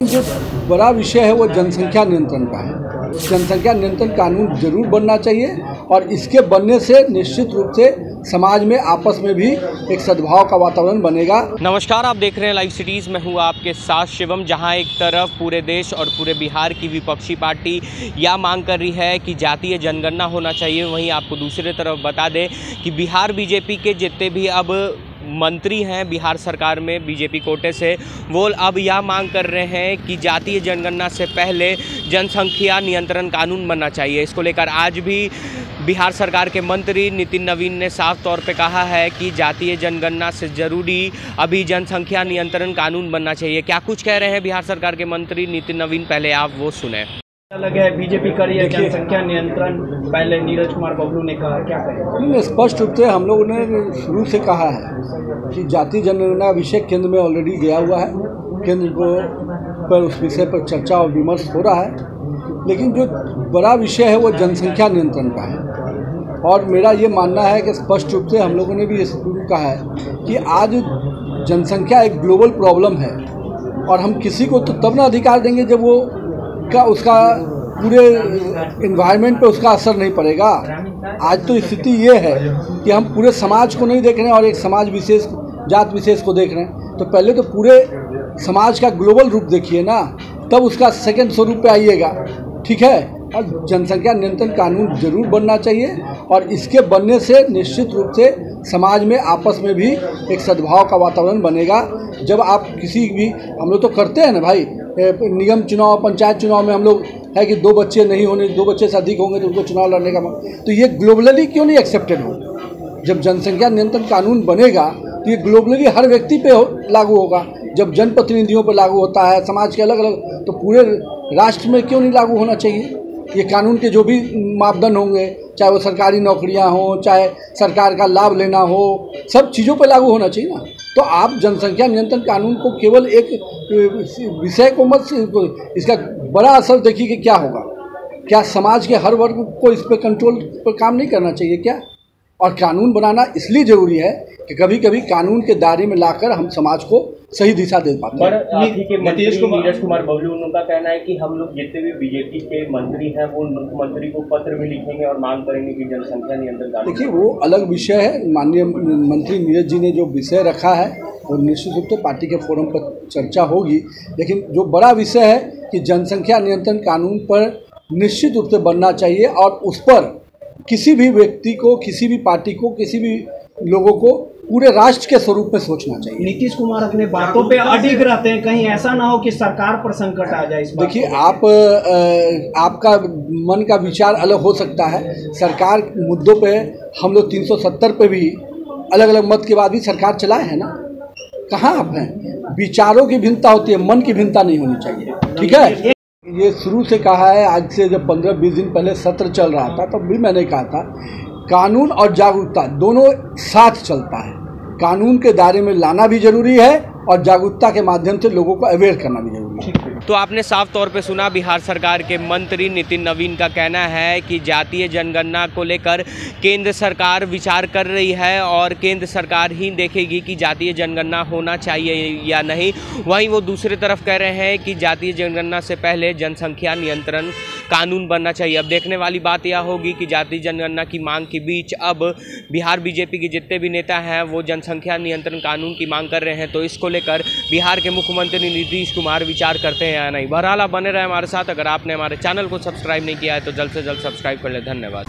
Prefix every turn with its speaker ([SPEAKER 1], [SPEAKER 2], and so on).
[SPEAKER 1] जो बड़ा विषय है वो जनसंख्या नियंत्रण का है। जनसंख्या नियंत्रण कानून जरूर बनना चाहिए और इसके बनने से निश्चित रूप से समाज में आपस में भी एक सद्भाव का वातावरण बनेगा।
[SPEAKER 2] नमस्कार, आप देख रहे हैं लाइव सिटीज़। मैं हूँ आपके साथ शिवम। जहां एक तरफ पूरे देश और पूरे बिहार की विपक्षी पार्टी यह मांग कर रही है कि जातीय जनगणना होना चाहिए, वहीं आपको दूसरी तरफ बता दें कि बिहार बीजेपी के जितने भी अब मंत्री हैं बिहार सरकार में बीजेपी कोटे से, वो अब यह मांग कर रहे हैं कि जातीय जनगणना से पहले जनसंख्या नियंत्रण कानून बनना चाहिए। इसको लेकर आज भी बिहार सरकार के मंत्री नितिन नवीन ने साफ तौर पे कहा है कि जातीय जनगणना से ज़रूरी अभी जनसंख्या नियंत्रण कानून बनना चाहिए। क्या कुछ कह रहे हैं बिहार सरकार के मंत्री नितिन नवीन, पहले आप वो सुने।
[SPEAKER 3] अलग है, बीजेपी करी है जनसंख्या नियंत्रण, पहले नीरज कुमार बबलू ने कहा, क्या करें?
[SPEAKER 1] स्पष्ट रूप से हम लोगों ने शुरू से कहा है कि जातीय जनगणना विषय केंद्र में ऑलरेडी गया हुआ है। केंद्र को पर उस विषय पर चर्चा और विमर्श हो रहा है, लेकिन जो बड़ा विषय है वो जनसंख्या नियंत्रण का है। और मेरा ये मानना है कि स्पष्ट रूप से हम लोगों ने भी ये शुरू कहा है कि आज जनसंख्या एक ग्लोबल प्रॉब्लम है और हम किसी को तो तब ना अधिकार देंगे जब वो उसका पूरे इन्वायरमेंट पे उसका असर नहीं पड़ेगा। आज तो स्थिति ये है कि हम पूरे समाज को नहीं देख रहे हैं और एक समाज विशेष, जात विशेष को देख रहे हैं। तो पहले तो पूरे समाज का ग्लोबल रूप देखिए ना, तब उसका सेकंड स्वरूप पे आइएगा, ठीक है। और जनसंख्या नियंत्रण कानून जरूर बनना चाहिए और इसके बनने से निश्चित रूप से समाज में आपस में भी एक सद्भाव का वातावरण बनेगा। जब आप किसी भी, हम लोग तो करते हैं ना भाई, निगम चुनाव, पंचायत चुनाव में हम लोग है कि 2 बच्चे नहीं होने, 2 बच्चे से अधिक होंगे तो उनको चुनाव लड़ने का, तो ये ग्लोबली क्यों नहीं एक्सेप्टेड हो? जब जनसंख्या नियंत्रण कानून बनेगा तो ये ग्लोबली हर व्यक्ति पे लागू होगा। जब जनप्रतिनिधियों पर लागू होता है, समाज के अलग अलग, तो पूरे राष्ट्र में क्यों नहीं लागू होना चाहिए? ये कानून के जो भी मापदंड होंगे, चाहे वो सरकारी नौकरियां हों, चाहे सरकार का लाभ लेना हो, सब चीज़ों पर लागू होना चाहिए ना। तो आप जनसंख्या नियंत्रण कानून को केवल एक विषय को मत, इसका बड़ा असर देखिए कि क्या होगा। क्या समाज के हर वर्ग को इस पर कंट्रोल पर काम नहीं करना चाहिए क्या? और कानून बनाना इसलिए ज़रूरी है कि कभी कभी कानून के दायरे में लाकर हम समाज को सही दिशा दे पाते हैं।
[SPEAKER 4] नीरज कुमार बबलू, उनका कहना है कि हम लोग जितने भी बीजेपी के मंत्री हैं वो मुख्यमंत्री को पत्र भी लिखेंगे और मांग करेंगे कि जनसंख्या नियंत्रण कानून। देखिए,
[SPEAKER 1] वो अलग विषय है। माननीय मंत्री नीरज जी ने जो विषय रखा है वो निश्चित रूप से पार्टी के फोरम पर चर्चा होगी, लेकिन जो बड़ा विषय है कि जनसंख्या नियंत्रण कानून पर निश्चित रूप से बनना चाहिए और उस पर किसी भी व्यक्ति को, किसी भी पार्टी को, किसी भी लोगों को पूरे राष्ट्र के स्वरूप में सोचना चाहिए।
[SPEAKER 3] नीतीश कुमार अपने बातों पे अडिग रहते हैं, कहीं ऐसा ना हो कि सरकार पर संकट आ जाए।
[SPEAKER 1] देखिए, आपका मन का विचार अलग हो सकता है। सरकार मुद्दों पे हम लोग 370 पे भी अलग अलग मत के बाद भी सरकार चलाए हैं ना। कहाँ आप हैं? विचारों की भिन्नता होती है, मन की भिन्नता नहीं होनी चाहिए, ठीक है। ये शुरू से कहा है, आज से जब 15-20 दिन पहले सत्र चल रहा था तब भी मैंने कहा था, कानून और जागरूकता दोनों साथ चलता है। कानून के दायरे में लाना भी जरूरी है और जागरूकता के माध्यम से लोगों को अवेयर करना भी जरूरी है।
[SPEAKER 2] तो आपने साफ तौर पे सुना बिहार सरकार के मंत्री नितिन नवीन का कहना है कि जातीय जनगणना को लेकर केंद्र सरकार विचार कर रही है और केंद्र सरकार ही देखेगी कि जातीय जनगणना होना चाहिए या नहीं। वहीं वो दूसरी तरफ कह रहे हैं कि जातीय जनगणना से पहले जनसंख्या नियंत्रण कानून बनना चाहिए। अब देखने वाली बात यह होगी कि जातीय जनगणना की मांग के बीच अब बिहार बीजेपी के जितने भी नेता हैं वो जनसंख्या नियंत्रण कानून की मांग कर रहे हैं, तो इसको लेकर बिहार के मुख्यमंत्री नीतीश कुमार विचार करते हैं या नहीं। बहरहाल आप बने रहे हमारे साथ। अगर आपने हमारे चैनल को सब्सक्राइब नहीं किया है तो जल्द से जल्द सब्सक्राइब कर ले। धन्यवाद।